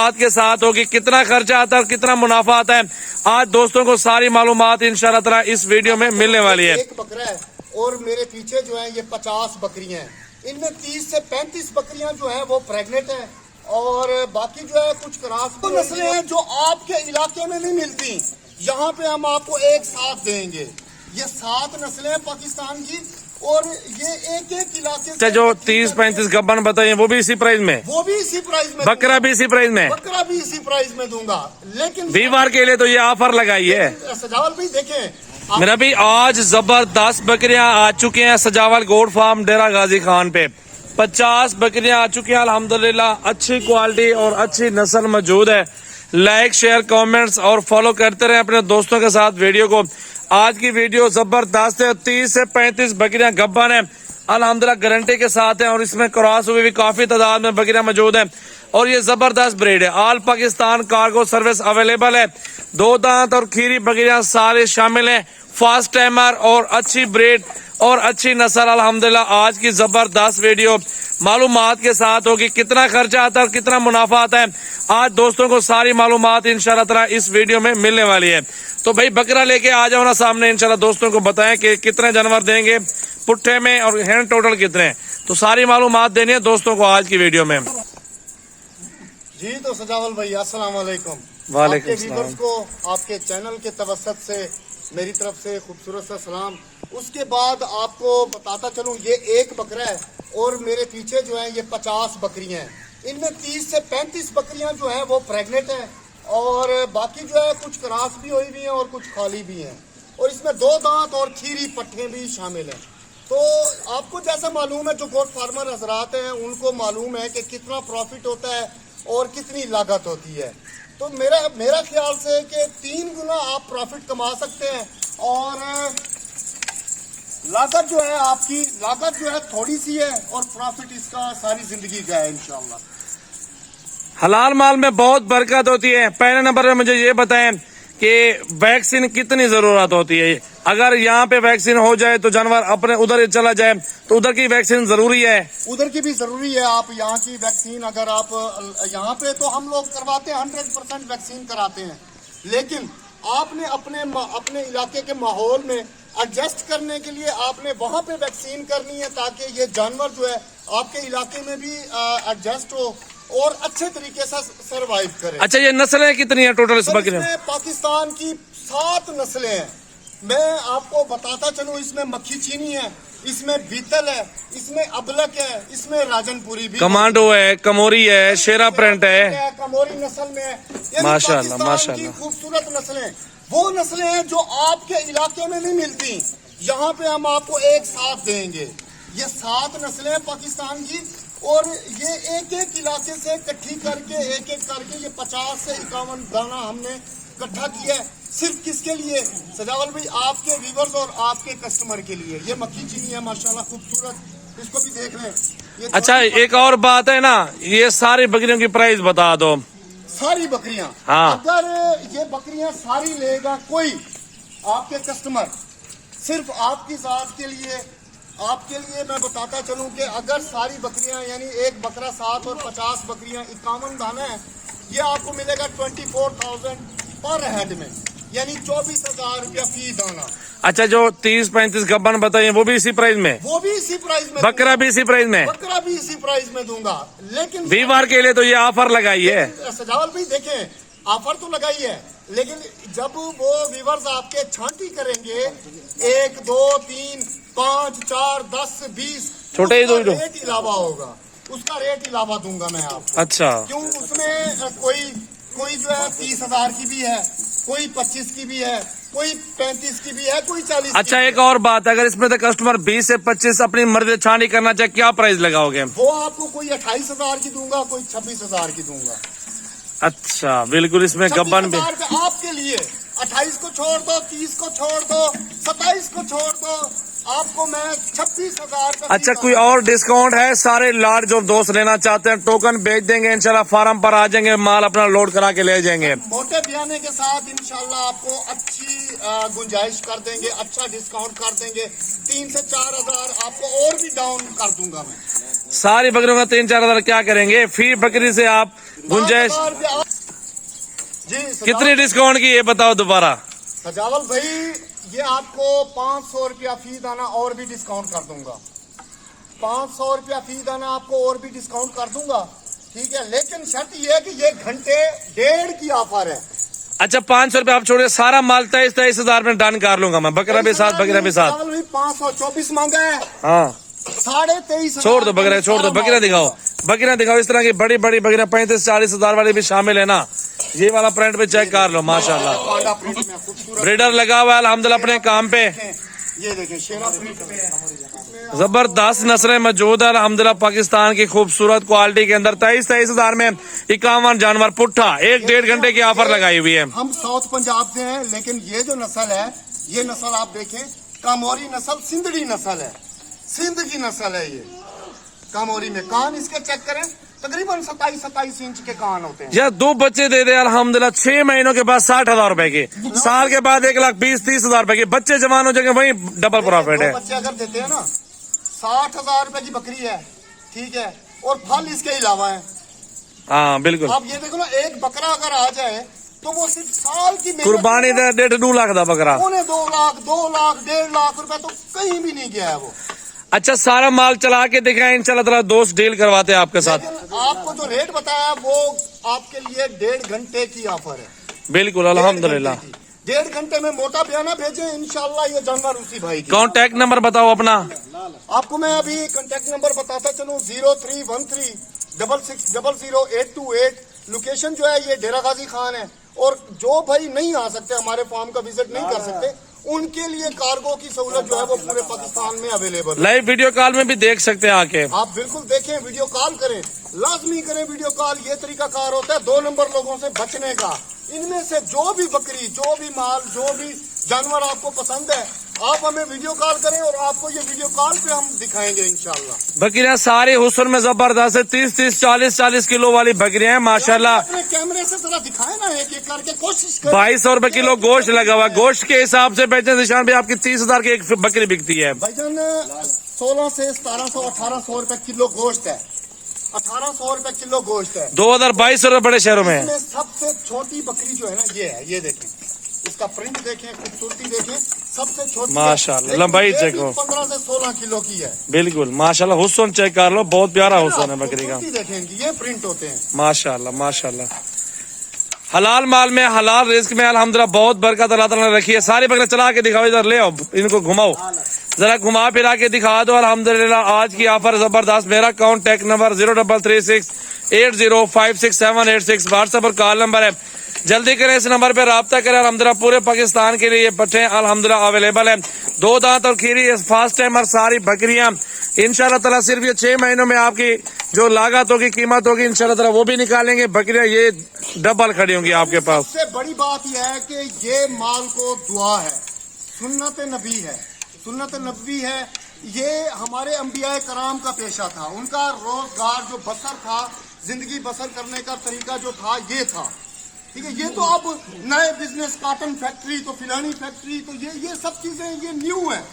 मालूमात के साथ होगी, कितना खर्चा आता है और कितना मुनाफा आता है। आज दोस्तों को सारी मालूमात इंशाल्लाह ताला इस वीडियो में मिलने वाली है। एक बकरा है और मेरे पीछे जो है ये 50 बकरियां हैं। इनमें 30 से 35 बकरियां जो है वो प्रेग्नेंट है और बाकी जो है कुछ क्रॉस नस्लें हैं जो आपके इलाके में नहीं मिलती। यहाँ पे हम आपको एक साथ देंगे। ये 7 नस्लें हैं पाकिस्तान की और ये एक एक इलाके अच्छा, जो 30-35 गब्बन बताइए वो भी इसी प्राइस में, वो भी इसी प्राइस में, बकरा भी इसी प्राइस में, बकरा भी इसी प्राइस में दूंगा। लेकिन वीवार के लिए तो ये ऑफर लगाई है। सजावल भाई देखें मेरा भी आज जबरदस्त बकरियां आ चुकी हैं सजावल गोड फार्म डेरा गाजी खान पे। 50 बकरियां आ चुकी हैं अल्हम्दुलिल्लाह। अच्छी क्वालिटी और अच्छी नस्ल मौजूद है। लाइक शेयर कमेंट्स और फॉलो करते रहे अपने दोस्तों के साथ वीडियो को। आज की वीडियो जबरदस्त है। 30 से 35 बकरियां गब्बन है अल्हम्दुलिल्लाह, गारंटी के साथ है और इसमें क्रॉस हुई भी काफी तादाद में बकरियां मौजूद है और ये जबरदस्त ब्रीड है। All Pakistan cargo service available है। 2 दांत और खीरी बकरियां सारे शामिल है। फास्ट टाइमर और अच्छी ब्रीड और अच्छी नस्ल अल्हम्दुलिल्लाह। आज की जबरदस्त वीडियो मालूमात के साथ होगी, कितना खर्चा आता है और कितना मुनाफा आता है। आज दोस्तों को सारी मालूमात इंशाल्लाह ताला इस वीडियो में मिलने वाली है। तो भाई बकरा लेके आ जाओ ना सामने, इंशाल्लाह दोस्तों को बताएं कि कितने जानवर देंगे पुट्ठे में और हैंड टोटल कितने। तो सारी मालूमात देनी है दोस्तों को आज की वीडियो में। जी तो सजावल भाई अस्सलाम वालेकुम। वालेकुम आपके व्यूअर्स को आपके चैनल के तवसत से मेरी तरफ से खूबसूरत सा सलाम। उसके बाद आपको बताता चलूं ये एक बकरा है और मेरे पीछे जो है ये 50 बकरियां हैं। इनमें 30 से 35 बकरियां जो है वो प्रेग्नेंट है और बाकी जो है कुछ क्रॉस भी हुई भी हैं और कुछ खाली भी हैं और इसमें 2 दांत और खीरी पट्टे भी शामिल हैं। तो आपको जैसा मालूम है, जो गोट फार्मर हजरात हैं उनको मालूम है कि कितना प्रॉफिट होता है और कितनी लागत होती है। तो मेरा ख्याल से कि 3 गुना आप प्रॉफिट कमा सकते हैं और लागत जो है थोड़ी सी है और प्रॉफिट इसका सारी जिंदगी का है इंशाल्लाह। हलाल माल में बहुत बरकत होती है। पहले नंबर पे मुझे ये बताएं कि वैक्सीन कितनी जरूरत होती है। अगर यहाँ पे वैक्सीन हो जाए तो जानवर अपने उधर ही चला जाए तो उधर की वैक्सीन जरूरी है। उधर की भी जरूरी है। आप यहाँ की वैक्सीन अगर आप यहाँ पे तो हम लोग करवाते हैं 100% वैक्सीन कराते हैं, लेकिन आपने अपने इलाके के माहौल में एडजस्ट करने के लिए आपने वहाँ पे वैक्सीन करनी है ताकि ये जानवर जो है आपके इलाके में भी एडजस्ट हो और अच्छे तरीके से सरवाइव करे। अच्छा, ये नस्लें कितनी है टोटल इस बकरे में? पाकिस्तान की 7 नस्लें हैं। मैं आपको बताता चलूं, इसमें मक्खी चीनी है, इसमें बीतल है, इसमें अबलक है, इसमें राजनपुरी भी, कमांडो है, कमोरी है, शेरा प्रिंट है, कमोरी नस्ल में है। माशाल्लाह माशाल्लाह, खूबसूरत नस्लें, वो नस्लें हैं जो आपके इलाके में नहीं मिलती। यहाँ पे हम आपको एक साथ देंगे। ये 7 नस्लें हैं पाकिस्तान की और ये एक एक इलाके से इकट्ठी करके एक एक करके ये 50 से 51 दाना हमने इकट्ठा किया है। सिर्फ किसके लिए सजावल भाई? आपके व्यूअर्स और आपके कस्टमर के लिए। ये मक्खी चीनी है माशाल्लाह खूबसूरत, इसको भी देख लें। अच्छा, एक और बात है ना, ये सारी बकरियों की प्राइस बता दो। सारी बकरियां, हाँ, अगर ये बकरियां सारी लेगा कोई आपके कस्टमर, सिर्फ आपकी जात के लिए, आपके लिए मैं बताता चलूं कि अगर सारी बकरियां यानी एक बकरा 7 और 50 बकरियां 51 दाना है, ये आपको मिलेगा 24,000 पर हेड में, यानी 24,000 रुपया फी दाना। अच्छा, जो 30-35 गब्बन बताइए वो भी इसी प्राइस में, वो भी इसी प्राइस में, बकरा भी इसी प्राइस में, बकरा भी इसी प्राइस में दूंगा। लेकिन वीवार के लिए तो ये ऑफर लगाई है। सजावल भी देखें, ऑफर तो लगाई है, लेकिन जब वो व्यूअर्स आपके छांटी करेंगे 1 2 3 5 4 10 20 छोटे ही दो रेट इलावा होगा, उसका रेट इलावा दूंगा मैं आपको। अच्छा, क्यों? उसमें कोई जो है 30,000 की भी है, कोई 25 की भी है, कोई 35 की भी है, कोई 40 की। अच्छा, एक और बात, अगर इसमें तो कस्टमर 20 से 25 अपनी मर्जी छानी करना चाहे, क्या प्राइस लगाओगे? वो आपको कोई 28,000 की दूंगा, कोई 26,000 की दूंगा। अच्छा, बिल्कुल, इसमें गब्बन भी आपके लिए 28 को छोड़ दो, 30 को छोड़ दो, 27 को छोड़ दो, आपको मैं 26,000 का। अच्छा, कोई और डिस्काउंट है? सारे लाट जो दोस्त लेना चाहते हैं टोकन भेज देंगे, इंशाल्लाह फार्म पर आ जाएंगे, माल अपना लोड करा के ले जाएंगे। मोटे बयाने के साथ इंशाल्लाह आपको अच्छी गुंजाइश कर देंगे, अच्छा डिस्काउंट कर देंगे। 3 से 4,000 आपको और भी डाउन कर दूंगा मैं। सारी बकरियों का 3-4 हजार क्या करेंगे? फी बकरी से आप गुंजाइश 5,000 रुपया। जी कितनी डिस्काउंट की ये बताओ दोबारा। सजावल भाई ये आपको 500 रुपया फी दाना और भी डिस्काउंट कर दूंगा। 500 रुपया फी दाना आपको और भी डिस्काउंट कर दूंगा, ठीक है। लेकिन शर्त ये है कि ये घंटे 1.5 की ऑफर है। अच्छा 500 रुपये आप छोड़िए, सारा माल 23,000 में डन कर लूंगा मैं, बकरा भी साथ बकरा भी साथ। 524 मांगा है, हाँ 23,500 छोड़ दो बकरा, छोड़ दो बकरा दिखाओ, बकरा दिखाओ। इस तरह की बड़ी बड़ी बकरा 35-40 हजार वाली भी शामिल है ना। ये वाला प्रिंट पे चेक कर लो माशाल्लाह, पांडा प्रिंट में खूबसूरत। ब्रीडर लगा हुआ है अल्हम्दुलिल्लाह अपने काम पे। ये देखें शेरा प्रिंट पे जबरदस्त नस्लें मौजूद है अल्हम्दुलिल्लाह पाकिस्तान की खूबसूरत क्वालिटी के अंदर। 23,000 में 51 जानवर पुट्ठा 1-1.5 घंटे की ऑफर लगाई हुई है। हम साउथ पंजाब से हैं, लेकिन ये जो नस्ल है, ये नस्ल आप देखें कामोरी नस्ल, सिंधड़ी नस्ल है, सिंध की नस्ल है ये कामोरी में। कान इसके चेक करें, तकरीबन 27 इंच के कान होते हैं। यार 2 बच्चे दे दे अल्हम्दुलिल्लाह, 6 महीनों के बाद 60,000 रुपए के, साल के बाद 1,20,000-30 हजार रुपए के बच्चे जवान हो जाएंगे, वही डबल प्रॉफिट है। 2 बच्चे अगर देते हैं ना 60,000 रुपए की बकरी है, ठीक है। और फल इसके अलावा है। हाँ बिल्कुल, आप ये देखो ना, एक बकरा अगर आ जाए तो वो सिर्फ साल की कुर्बानी दे 1.5-2 लाख का बकरा। 2 लाख 1.5 लाख रुपए तो कहीं भी नहीं गया है वो। अच्छा सारा माल चला के दिखाएं इंशाल्लाह ताला, दोस्त डील करवाते हैं आपके साथ। लेकिन आपको जो रेट बताया वो आपके लिए 1.5 घंटे की ऑफर है। बिल्कुल अल्हम्दुलिल्लाह। 1.5 घंटे में मोटा बयाना भेजे, इंशाल्लाह ये जानवर उसी भाई की। कांटेक्ट नंबर बताओ अपना। आपको मैं अभी कांटेक्ट नंबर बताता चलूं, 031366000828। लोकेशन जो है ये डेरा गाजी खान है। और जो भाई नहीं आ सकते, हमारे फार्म का विजिट नहीं कर सकते, उनके लिए कार्गो की सहूलत जो है वो पूरे पाकिस्तान में अवेलेबल है। लाइव वीडियो कॉल में भी देख सकते हैं आके। आप बिल्कुल देखें, वीडियो कॉल करें, लाजमी करें वीडियो कॉल। ये तरीका कार होता है 2 नंबर लोगों से बचने का। इनमें से जो भी बकरी, जो भी माल, जो भी जानवर आपको पसंद है, आप हमें वीडियो कॉल करें और आपको ये वीडियो कॉल पे हम दिखाएंगे इंशाल्लाह। बकरियां सारे हुस्न में जबरदस्त है, 30-30, 40-40 किलो वाली बकरियां हैं माशाल्लाह। अपने कैमरे से जरा दिखाए ना, एक एक करके कोशिश करें। 2200 रुपए किलो गोश्त लगा हुआ है। गोश्त के हिसाब से बेचने निशान भी आपकी 30,000 की एक बकरी बिकती है। भाईजान 16 से 1700 1800 रुपए किलो गोश्त है, 1800 रुपए किलो गोश्त है। 2022 रुपए बड़े शहरों में है। इसमें सबसे छोटी बकरी जो है ना ये है, ये देखें, इसका प्रिंट देखें, खूबसूरती देखें, सबसे छोटी माशाल्लाह, है, लंबाई लेकिन ये देखो। भी 15 से 16 किलो की है। बिल्कुल माशाल्लाह, हुस्न चेक कर लो, बहुत प्यारा हुस्न है बकरी का खूबसूरती देखें इनकी, ये प्रिंट होते हैं माशाल्लाह माशाल्लाह। हलाल माल में, हलाल रिस्क में अल्हम्दुलिल्लाह बहुत बरकत अल्लाह ताला ने रखी है। सारी बकरियां चला के दिखाओ, इधर ले आओ, इनको घुमाओ, जरा घुमा फिरा के दिखा दो। अल्हम्दुलिल्लाह आज की ऑफर जबरदस्त। मेरा कांटेक्ट नंबर 0336805678 व्हाट्सएप और कॉल नंबर है। जल्दी करें, इस नंबर पे राब्ता करें। अल्हम्दुलिल्लाह पूरे पाकिस्तान के लिए ये पट्टे अल्हम्दुलिल्लाह अवेलेबल है। 2 दांत और खीरी फास्ट टाइमर सारी बकरियां इंशाल्लाह ताला सिर्फ ये 6 महीनों में आपकी जो लागत होगी, कीमत होगी, इंशाल्लाह ताला वो भी निकालेंगे। बकरियां ये डबल खड़ी होंगी आपके पास। सबसे बड़ी बात यह है कि ये माल को दुआ है, सुन्नत नबी है, सुन्नत नबी है। ये हमारे अंबियाए कराम का पेशा था, उनका रोजगार जो बसर था, जिंदगी बसर करने का तरीका जो था ये था, ठीक है। ये तो अब नए बिजनेस, कॉटन फैक्ट्री, तो फिलानी फैक्ट्री, तो ये सब चीजें ये न्यू है।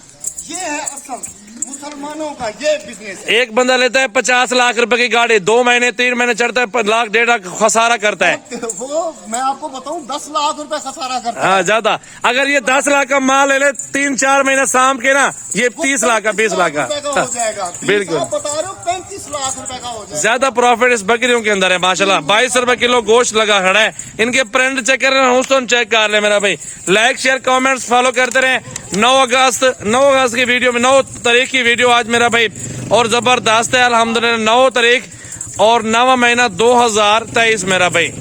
ये है असल मुसलमानों का ये बिजनेस है। एक बंदा लेता है 50 लाख रुपए की गाड़ी, 2 महीने 3 महीने चढ़ता है, 1.5 लाख खसारा करता है। वो मैं आपको बताऊं 10 लाख रुपए खसारा करता है। हाँ ज्यादा। अगर ये 10 लाख का माल ले ले 3-4 महीने शाम के ना, ये 30 लाख का, 20 लाख का हो जाएगा। बिल्कुल। आप बता रहे हो 35 लाख रुपए का हो जाएगा। ज्यादा प्रॉफिट इस बकरियों के अंदर है माशाल्लाह। 22 रुपए किलो गोश्त लगा खड़ा है। इनके प्रिंट चेक कर रहे हैं, हुस्न चेक कर ले मेरा भाई। लाइक शेयर कमेंट्स फॉलो करते रहे। 9 अगस्त की वीडियो में, 9 तारीख की वीडियो आज मेरा भाई, और जबरदस्त है अल्हम्दुलिल्लाह। 9 तारीख और 9वां महीना 2023 मेरा भाई,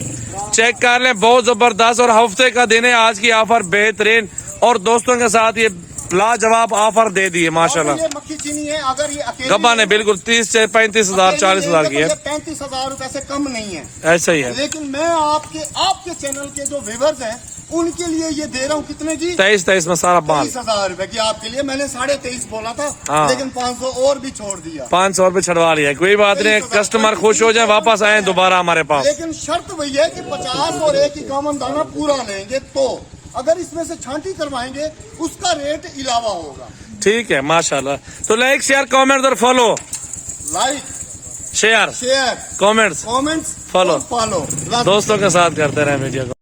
चेक कर लें, बहुत जबरदस्त। और हफ्ते का दिन है, आज की ऑफर बेहतरीन, और दोस्तों के साथ ये लाजवाब ऑफर दे दी है माशाल्लाह। ये मक्खी चीनी है, अगर ये अकेली गब्बा ने बिल्कुल 30-35 हजार 40 हजार की है। 35,000 रुपए से कम नहीं है, ऐसा ही है। लेकिन मैं आपके चैनल के जो व्यूअर्स हैं उनके लिए ये दे रहा हूँ कितने की, 23 में सारा बाल 23,000 रुपए की आपके लिए। मैंने 23.5 बोला था, हाँ। लेकिन 500 और भी छोड़ दिया। 500 रुपए छड़वा लिया, कोई बात नहीं। कस्टमर खुश हो जाए, वापस आए दोबारा हमारे पास। लेकिन शर्त वही है कि 50 और 1 51 दाना पूरा लेंगे, तो अगर इसमें से छांटी करवाएंगे उसका रेट इलावा होगा। ठीक है माशाल्लाह। तो लाइक शेयर कमेंट और follow. Like share, share, comments, comments, follow. Follow. दोस्तों के साथ करते रहे वीडियो को।